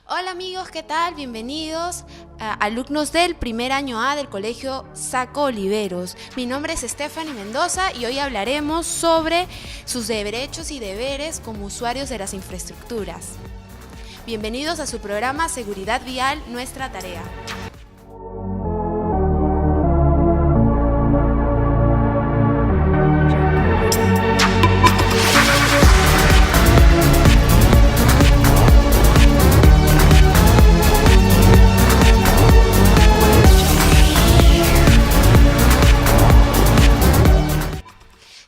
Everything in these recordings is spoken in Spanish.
Hola amigos, ¿qué tal? Bienvenidos alumnos del primer año A del Colegio Saco Oliveros. Mi nombre es Stephanie Mendoza y hoy hablaremos sobre sus derechos y deberes como usuarios de las infraestructuras. Bienvenidos a su programa Seguridad Vial, nuestra tarea.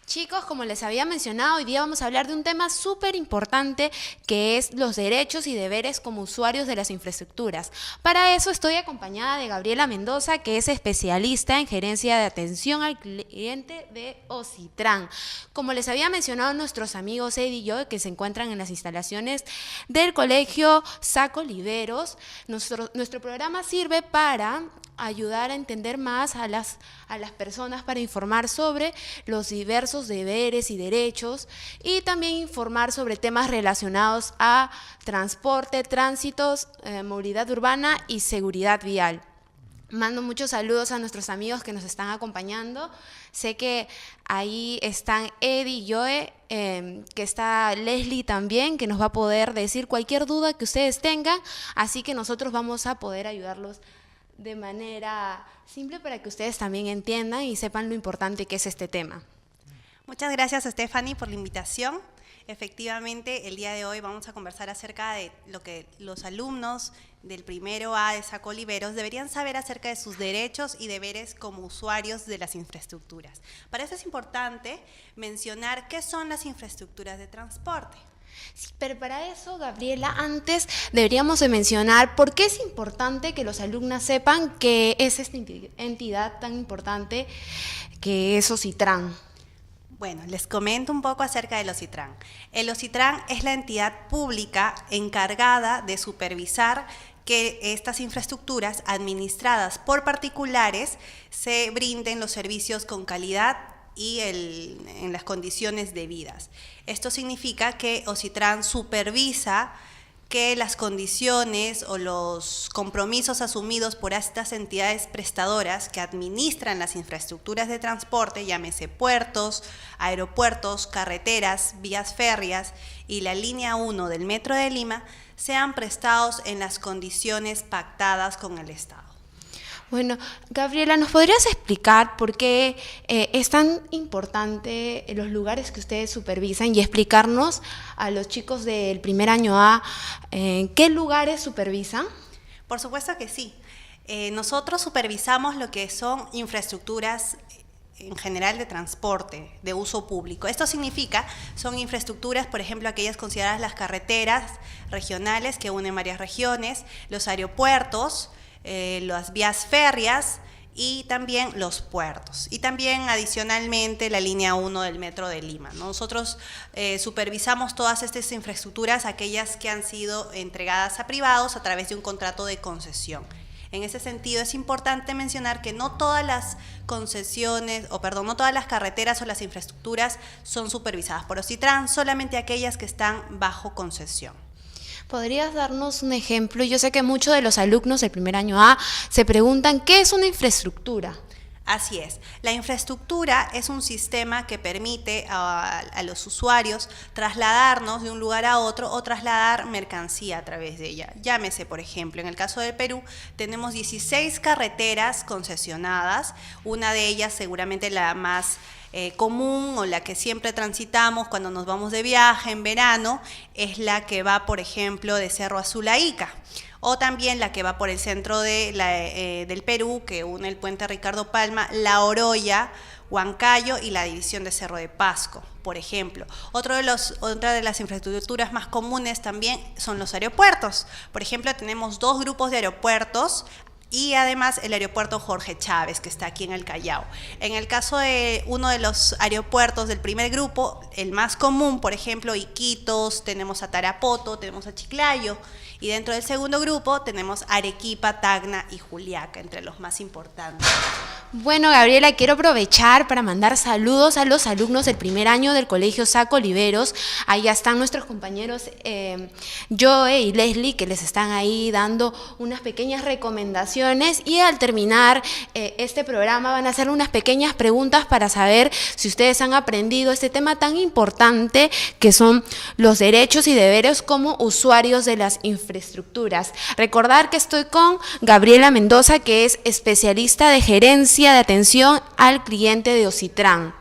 Chicos, como les había mencionado, hoy día vamos a hablar de un tema súper importante que es los derechos y deberes como usuarios de las infraestructuras. Para eso estoy acompañada de Gabriela Mendoza, que es especialista en gerencia de atención al cliente de Ocitran. Como les había mencionado nuestros amigos Eddie y yo, que se encuentran en las instalaciones del Colegio Saco Oliveros, nuestro programa sirve para ayudar a entender más a las personas, para informar sobre los diversos deberes y derechos y también informar sobre temas relacionados a transporte, tránsitos, movilidad urbana y seguridad vial. Mando muchos saludos a nuestros amigos que nos están acompañando. Sé que ahí están Eddie y Joe, que está Leslie también, que nos va a poder decir cualquier duda que ustedes tengan, así que nosotros vamos a poder ayudarlos de manera simple para que ustedes también entiendan y sepan lo importante que es este tema. Muchas gracias, Stephanie, por la invitación. Efectivamente, el día de hoy vamos a conversar acerca de lo que los alumnos del primero A de Saco Oliveros deberían saber acerca de sus derechos y deberes como usuarios de las infraestructuras. Para eso es importante mencionar qué son las infraestructuras de transporte. Sí, pero para eso, Gabriela, antes deberíamos de mencionar por qué es importante que los alumnos sepan que es esta entidad tan importante que es Ocitran. Bueno, les comento un poco acerca del Ocitran. El Ocitran es la entidad pública encargada de supervisar que estas infraestructuras administradas por particulares se brinden los servicios con calidad y en las condiciones debidas. Esto significa que Ocitran supervisa que las condiciones o los compromisos asumidos por estas entidades prestadoras que administran las infraestructuras de transporte, llámese puertos, aeropuertos, carreteras, vías férreas y la línea 1 del Metro de Lima, sean prestados en las condiciones pactadas con el Estado. Bueno, Gabriela, ¿nos podrías explicar por qué es tan importante los lugares que ustedes supervisan y explicarnos a los chicos del primer año A qué lugares supervisan? Por supuesto que sí. Nosotros supervisamos lo que son infraestructuras en general de transporte, de uso público. Esto significa, son infraestructuras, por ejemplo, aquellas consideradas las carreteras regionales que unen varias regiones, los aeropuertos, las vías férreas y también los puertos. Y también adicionalmente la línea 1 del Metro de Lima. Nosotros supervisamos todas estas infraestructuras, aquellas que han sido entregadas a privados a través de un contrato de concesión. En ese sentido es importante mencionar que no todas las concesiones, no todas las carreteras o las infraestructuras son supervisadas por Ocitran, solamente aquellas que están bajo concesión. ¿Podrías darnos un ejemplo? Yo sé que muchos de los alumnos del primer año A se preguntan ¿qué es una infraestructura? Así es. La infraestructura es un sistema que permite a los usuarios trasladarnos de un lugar a otro o trasladar mercancía a través de ella. Llámese, por ejemplo, en el caso del Perú, tenemos 16 carreteras concesionadas, una de ellas seguramente la más común o la que siempre transitamos cuando nos vamos de viaje en verano, es la que va, por ejemplo, de Cerro Azul a Ica. O también la que va por el centro del Perú, que une el puente Ricardo Palma, La Oroya, Huancayo y la división de Cerro de Pasco, por ejemplo. Otra de las infraestructuras más comunes también son los aeropuertos. Por ejemplo, tenemos 2 grupos de aeropuertos y además el aeropuerto Jorge Chávez, que está aquí en el Callao. En el caso de uno de los aeropuertos del primer grupo, el más común, por ejemplo, Iquitos, tenemos a Tarapoto, tenemos a Chiclayo, y dentro del segundo grupo tenemos Arequipa, Tacna y Juliaca, entre los más importantes. Bueno, Gabriela, quiero aprovechar para mandar saludos a los alumnos del primer año del Colegio Saco Oliveros. Allá están nuestros compañeros Joe y Leslie, que les están ahí dando unas pequeñas recomendaciones, y al terminar este programa van a hacer unas pequeñas preguntas para saber si ustedes han aprendido este tema tan importante que son los derechos y deberes como usuarios de las infraestructuras. Recordar que estoy con Gabriela Mendoza, que es especialista de gerencia de atención al cliente de Ocitran.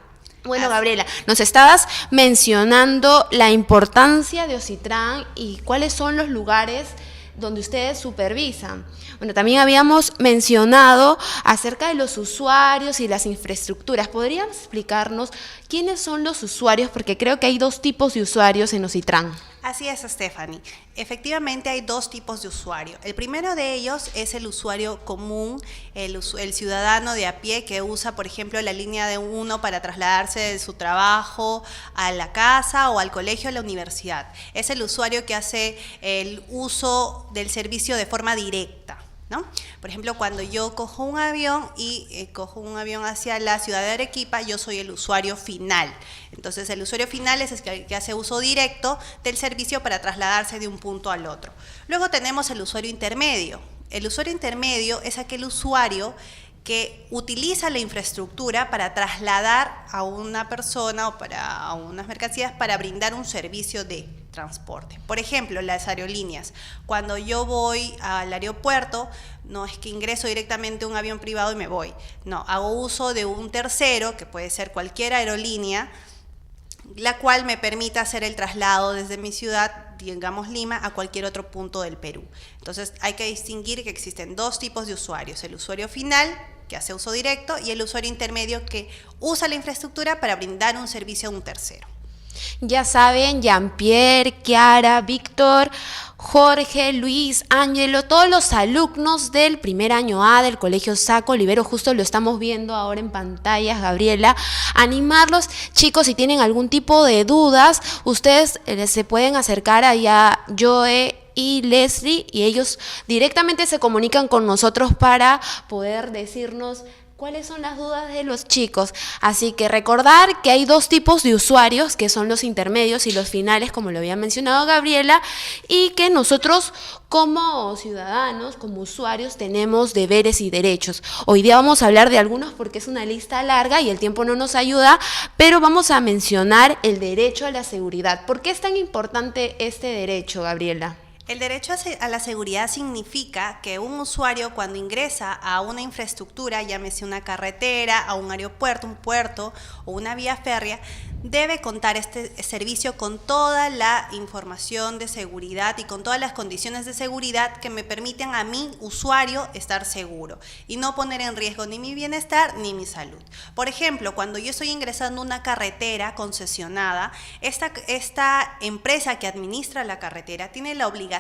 Bueno, Gabriela, nos estabas mencionando la importancia de Ocitran y cuáles son los lugares donde ustedes supervisan. Bueno, también habíamos mencionado acerca de los usuarios y las infraestructuras. ¿Podrías explicarnos quiénes son los usuarios? Porque creo que hay dos tipos de usuarios en Ocitran. Así es, Stephanie. Efectivamente hay dos tipos de usuario. El primero de ellos es el usuario común, el ciudadano de a pie que usa, por ejemplo, la línea de 1 para trasladarse de su trabajo a la casa o al colegio o a la universidad. Es el usuario que hace el uso del servicio de forma directa, ¿no? Por ejemplo, cuando yo cojo un avión y cojo un avión hacia la ciudad de Arequipa, yo soy el usuario final. Entonces, el usuario final es el que hace uso directo del servicio para trasladarse de un punto al otro. Luego tenemos el usuario intermedio. El usuario intermedio es aquel usuario que utiliza la infraestructura para trasladar a una persona o a unas mercancías para brindar un servicio de transporte. Por ejemplo, las aerolíneas. Cuando yo voy al aeropuerto, no es que ingreso directamente a un avión privado y me voy. No, hago uso de un tercero, que puede ser cualquier aerolínea, la cual me permite hacer el traslado desde mi ciudad, digamos Lima, a cualquier otro punto del Perú. Entonces hay que distinguir que existen dos tipos de usuarios: el usuario final, que hace uso directo, y el usuario intermedio, que usa la infraestructura para brindar un servicio a un tercero. Ya saben, Jean-Pierre, Kiara, Víctor, Jorge, Luis, Ángelo, todos los alumnos del primer año A del Colegio Saco Olivero, justo lo estamos viendo ahora en pantallas, Gabriela. Animarlos, chicos, si tienen algún tipo de dudas, ustedes se pueden acercar allá, Joe y Leslie, y ellos directamente se comunican con nosotros para poder decirnos cuáles son las dudas de los chicos. Así que recordar que hay dos tipos de usuarios, que son los intermedios y los finales, como lo había mencionado Gabriela, y que nosotros como ciudadanos, como usuarios, tenemos deberes y derechos. Hoy día vamos a hablar de algunos porque es una lista larga y el tiempo no nos ayuda, pero vamos a mencionar el derecho a la seguridad. ¿Por qué es tan importante este derecho, Gabriela? El derecho a la seguridad significa que un usuario, cuando ingresa a una infraestructura, llámese una carretera, a un aeropuerto, un puerto o una vía férrea, debe contar este servicio con toda la información de seguridad y con todas las condiciones de seguridad que me permiten a mí, usuario, estar seguro y no poner en riesgo ni mi bienestar ni mi salud. Por ejemplo, cuando yo estoy ingresando a una carretera concesionada, esta empresa que administra la carretera tiene la obligación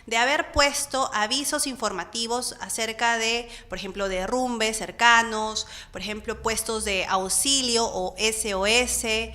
de haber puesto avisos informativos acerca de, por ejemplo, derrumbes cercanos, por ejemplo, puestos de auxilio o SOS,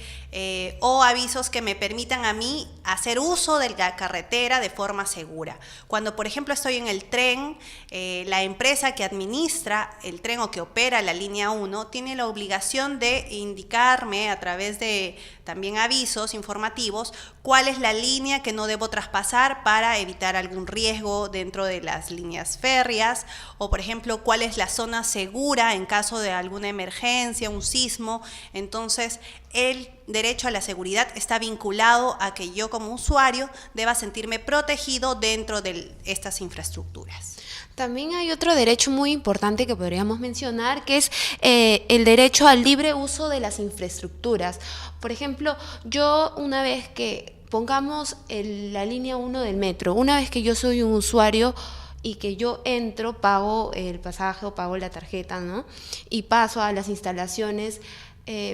o avisos que me permitan a mí hacer uso de la carretera de forma segura. Cuando, por ejemplo, estoy en el tren, la empresa que administra el tren o que opera la línea 1 tiene la obligación de indicarme a través de también avisos informativos cuál es la línea que no debo traspasar para evitar algún riesgo dentro de las líneas férreas, o por ejemplo cuál es la zona segura en caso de alguna emergencia, un sismo. Entonces el derecho a la seguridad está vinculado a que yo como usuario deba sentirme protegido dentro de estas infraestructuras. También hay otro derecho muy importante que podríamos mencionar, que es el derecho al libre uso de las infraestructuras. Por ejemplo, yo una vez que pongamos la línea 1 del metro, una vez que yo soy un usuario y que yo entro, pago el pasaje o pago la tarjeta, ¿no? Y paso a las instalaciones,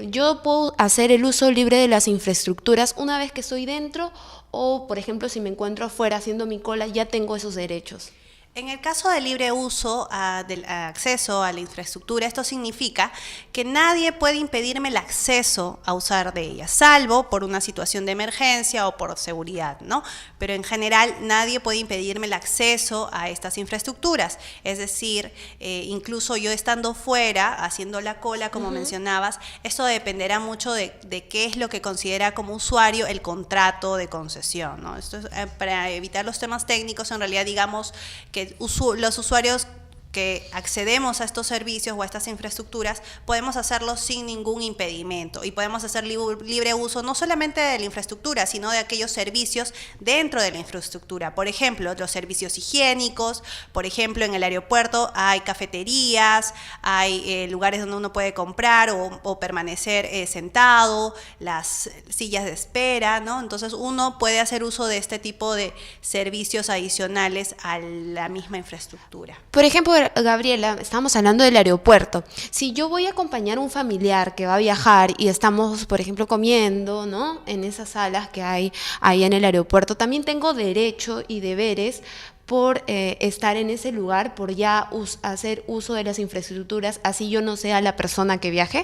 yo puedo hacer el uso libre de las infraestructuras una vez que estoy dentro, o por ejemplo si me encuentro afuera haciendo mi cola, ya tengo esos derechos. En el caso del libre uso del acceso a la infraestructura, esto significa que nadie puede impedirme el acceso a usar de ella, salvo por una situación de emergencia o por seguridad, ¿no? Pero en general nadie puede impedirme el acceso a estas infraestructuras. Es decir, incluso yo estando fuera, haciendo la cola, como mencionabas, esto dependerá mucho de qué es lo que considera como usuario el contrato de concesión, ¿no? Esto es, para evitar los temas técnicos, en realidad digamos que los usuarios que accedemos a estos servicios o a estas infraestructuras podemos hacerlo sin ningún impedimento y podemos hacer libre uso no solamente de la infraestructura, sino de aquellos servicios dentro de la infraestructura. Por ejemplo, los servicios higiénicos, por ejemplo, en el aeropuerto hay cafeterías, hay lugares donde uno puede comprar o permanecer sentado, las sillas de espera, ¿no? Entonces uno puede hacer uso de este tipo de servicios adicionales a la misma infraestructura. Por ejemplo, Gabriela, estamos hablando del aeropuerto. Si yo voy a acompañar a un familiar que va a viajar y estamos, por ejemplo, comiendo, ¿no?, en esas salas que hay ahí en el aeropuerto, también tengo derecho y deberes por estar en ese lugar, por ya hacer uso de las infraestructuras, así yo no sea la persona que viaje.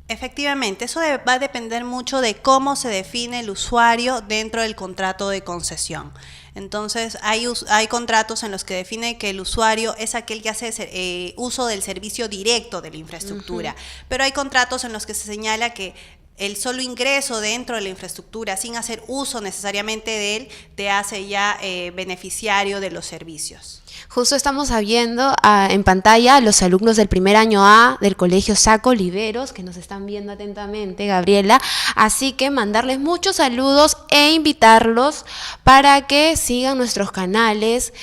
Efectivamente, eso va a depender mucho de cómo se define el usuario dentro del contrato de concesión. Entonces, hay contratos en los que define que el usuario es aquel que hace uso del servicio directo de la infraestructura, pero hay contratos en los que se señala que el solo ingreso dentro de la infraestructura, sin hacer uso necesariamente de él, te hace ya beneficiario de los servicios. Justo estamos viendo en pantalla a los alumnos del primer año A del Colegio Saco Oliveros, que nos están viendo atentamente, Gabriela. Así que mandarles muchos saludos e invitarlos para que sigan nuestros canales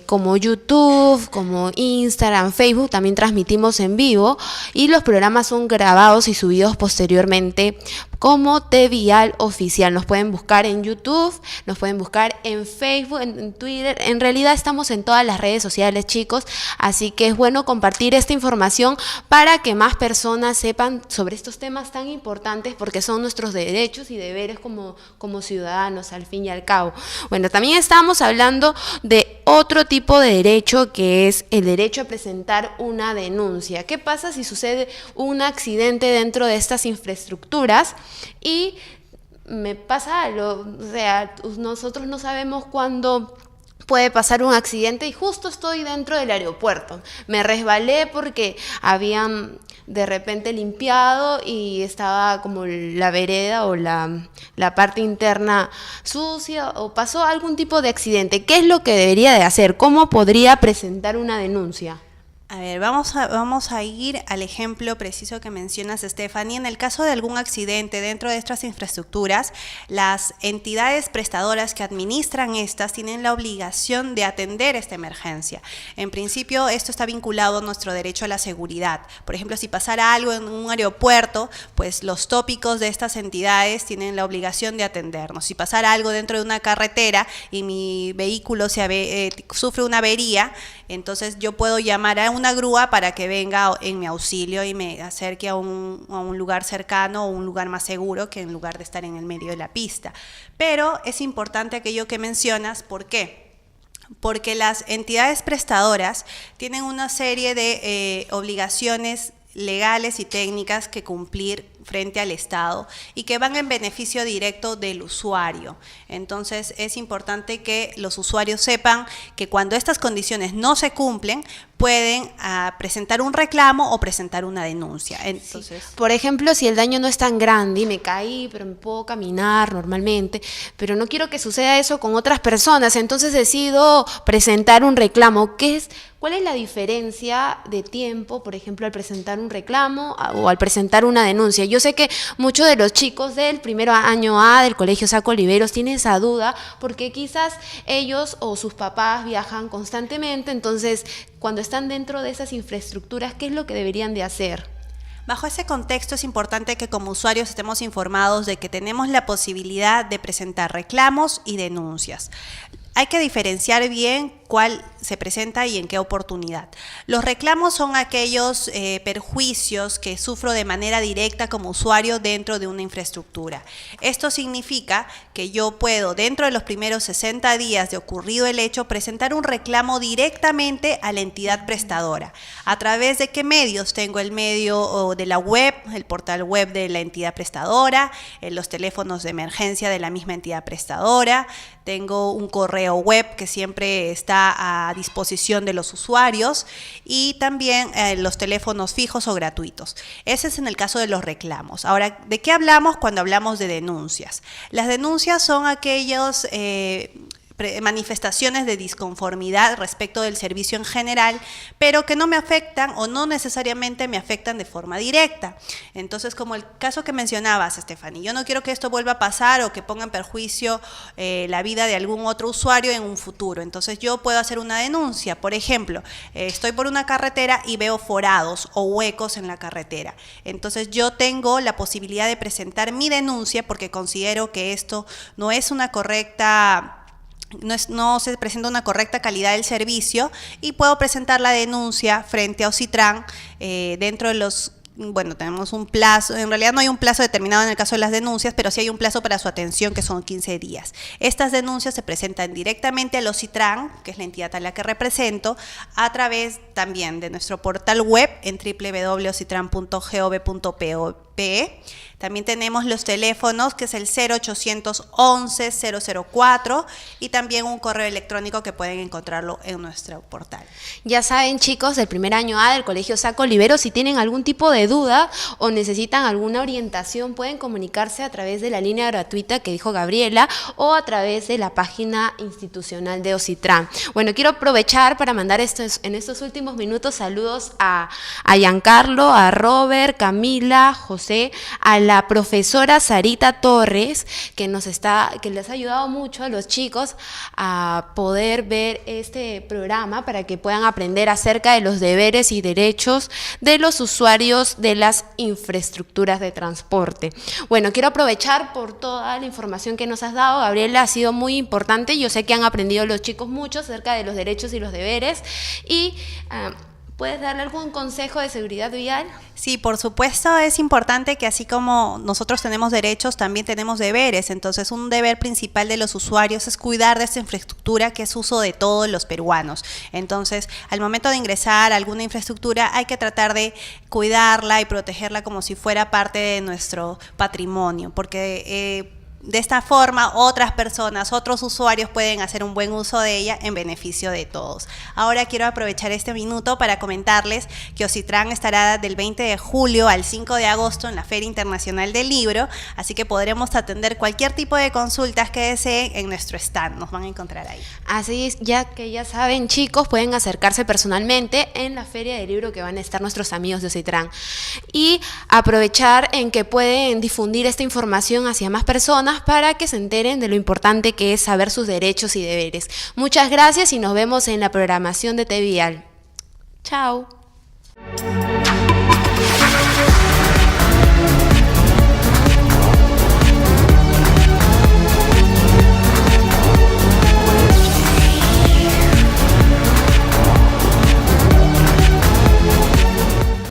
como YouTube, como Instagram, Facebook. También transmitimos en vivo y los programas son grabados y subidos posteriormente como TVial Oficial. Nos pueden buscar en YouTube, nos pueden buscar en Facebook, en Twitter. En realidad estamos en todas las redes sociales, chicos, así que es bueno compartir esta información para que más personas sepan sobre estos temas tan importantes, porque son nuestros derechos y deberes como ciudadanos, al fin y al cabo. Bueno, también estamos hablando de otro tipo de derecho, que es el derecho a presentar una denuncia. ¿Qué pasa si sucede un accidente dentro de estas infraestructuras y me pasa algo? O sea, nosotros no sabemos cuándo puede pasar un accidente y justo estoy dentro del aeropuerto. Me resbalé porque habían de repente limpiado y estaba como la vereda o la parte interna sucia, o pasó algún tipo de accidente. ¿Qué es lo que debería de hacer? ¿Cómo podría presentar una denuncia? A ver, vamos a ir al ejemplo preciso que mencionas, Stephanie. En el caso de algún accidente dentro de estas infraestructuras, las entidades prestadoras que administran estas tienen la obligación de atender esta emergencia. En principio, esto está vinculado a nuestro derecho a la seguridad. Por ejemplo, si pasara algo en un aeropuerto, pues los tópicos de estas entidades tienen la obligación de atendernos. Si pasara algo dentro de una carretera y mi vehículo sufre una avería, entonces yo puedo llamar a una grúa para que venga en mi auxilio y me acerque a un lugar cercano o un lugar más seguro, que en lugar de estar en el medio de la pista. Pero es importante aquello que mencionas. ¿Por qué? Porque las entidades prestadoras tienen una serie de obligaciones legales y técnicas que cumplir frente al Estado y que van en beneficio directo del usuario. Entonces es importante que los usuarios sepan que cuando estas condiciones no se cumplen, pueden presentar un reclamo o presentar una denuncia. Entonces, sí. Por ejemplo, si el daño no es tan grande y me caí, pero me puedo caminar normalmente, pero no quiero que suceda eso con otras personas, entonces decido presentar un reclamo. ¿Cuál es la diferencia de tiempo, por ejemplo, al presentar un reclamo o al presentar una denuncia? Yo sé que muchos de los chicos del primer año A del Colegio Saco Oliveros tienen esa duda porque quizás ellos o sus papás viajan constantemente, entonces cuando están dentro de esas infraestructuras, ¿qué es lo que deberían de hacer? Bajo ese contexto es importante que como usuarios estemos informados de que tenemos la posibilidad de presentar reclamos y denuncias. Hay que diferenciar bien cuál se presenta y en qué oportunidad. Los reclamos son aquellos perjuicios que sufro de manera directa como usuario dentro de una infraestructura. Esto significa que yo puedo, dentro de los primeros 60 días de ocurrido el hecho, presentar un reclamo directamente a la entidad prestadora. ¿A través de qué medios? Tengo el medio de la web, el portal web de la entidad prestadora, los teléfonos de emergencia de la misma entidad prestadora, tengo un correo web que siempre está a disposición de los usuarios y también los teléfonos fijos o gratuitos. Ese es en el caso de los reclamos. Ahora, ¿de qué hablamos cuando hablamos de denuncias? Las denuncias son aquellos manifestaciones de disconformidad respecto del servicio en general, pero que no me afectan o no necesariamente me afectan de forma directa. Entonces, como el caso que mencionabas, Stephanie, yo no quiero que esto vuelva a pasar o que ponga en perjuicio la vida de algún otro usuario en un futuro. Entonces, yo puedo hacer una denuncia. Por ejemplo, estoy por una carretera y veo forados o huecos en la carretera. Entonces, yo tengo la posibilidad de presentar mi denuncia porque considero que esto no es una correcta... No se presenta una correcta calidad del servicio y puedo presentar la denuncia frente a OSITRAN dentro de los... Bueno, tenemos un plazo, en realidad no hay un plazo determinado en el caso de las denuncias, pero sí hay un plazo para su atención que son 15 días. Estas denuncias se presentan directamente al OSITRAN, que es la entidad a la que represento, a través también de nuestro portal web en www.ositran.gov.pe. También tenemos los teléfonos, que es el 0800 11 004 y también un correo electrónico que pueden encontrarlo en nuestro portal. Ya saben, chicos, del primer año A del Colegio Saco Olivero, si tienen algún tipo de duda o necesitan alguna orientación, pueden comunicarse a través de la línea gratuita que dijo Gabriela o a través de la página institucional de OSITRAN. Bueno, quiero aprovechar para mandar en estos últimos minutos saludos a Giancarlo, a Robert, Camila, José, a la profesora Sarita Torres, que les ha ayudado mucho a los chicos a poder ver este programa para que puedan aprender acerca de los deberes y derechos de los usuarios de las infraestructuras de transporte. Bueno, quiero aprovechar por toda la información que nos has dado, Gabriela, ha sido muy importante. Yo sé que han aprendido los chicos mucho acerca de los derechos y los deberes y ¿puedes darle algún consejo de seguridad vial? Sí, por supuesto, es importante que así como nosotros tenemos derechos, también tenemos deberes. Entonces, un deber principal de los usuarios es cuidar de esta infraestructura que es uso de todos los peruanos. Entonces, al momento de ingresar a alguna infraestructura, hay que tratar de cuidarla y protegerla como si fuera parte de nuestro patrimonio, porque de esta forma, otras personas, otros usuarios pueden hacer un buen uso de ella en beneficio de todos. Ahora quiero aprovechar este minuto para comentarles que OSITRAN estará del 20 de julio al 5 de agosto en la Feria Internacional del Libro, así que podremos atender cualquier tipo de consultas que deseen en nuestro stand. Nos van a encontrar ahí. Así es, ya que ya saben, chicos, pueden acercarse personalmente en la Feria del Libro que van a estar nuestros amigos de OSITRAN y aprovechar en que pueden difundir esta información hacia más personas para que se enteren de lo importante que es saber sus derechos y deberes. Muchas gracias y nos vemos en la programación de TVial. Chao.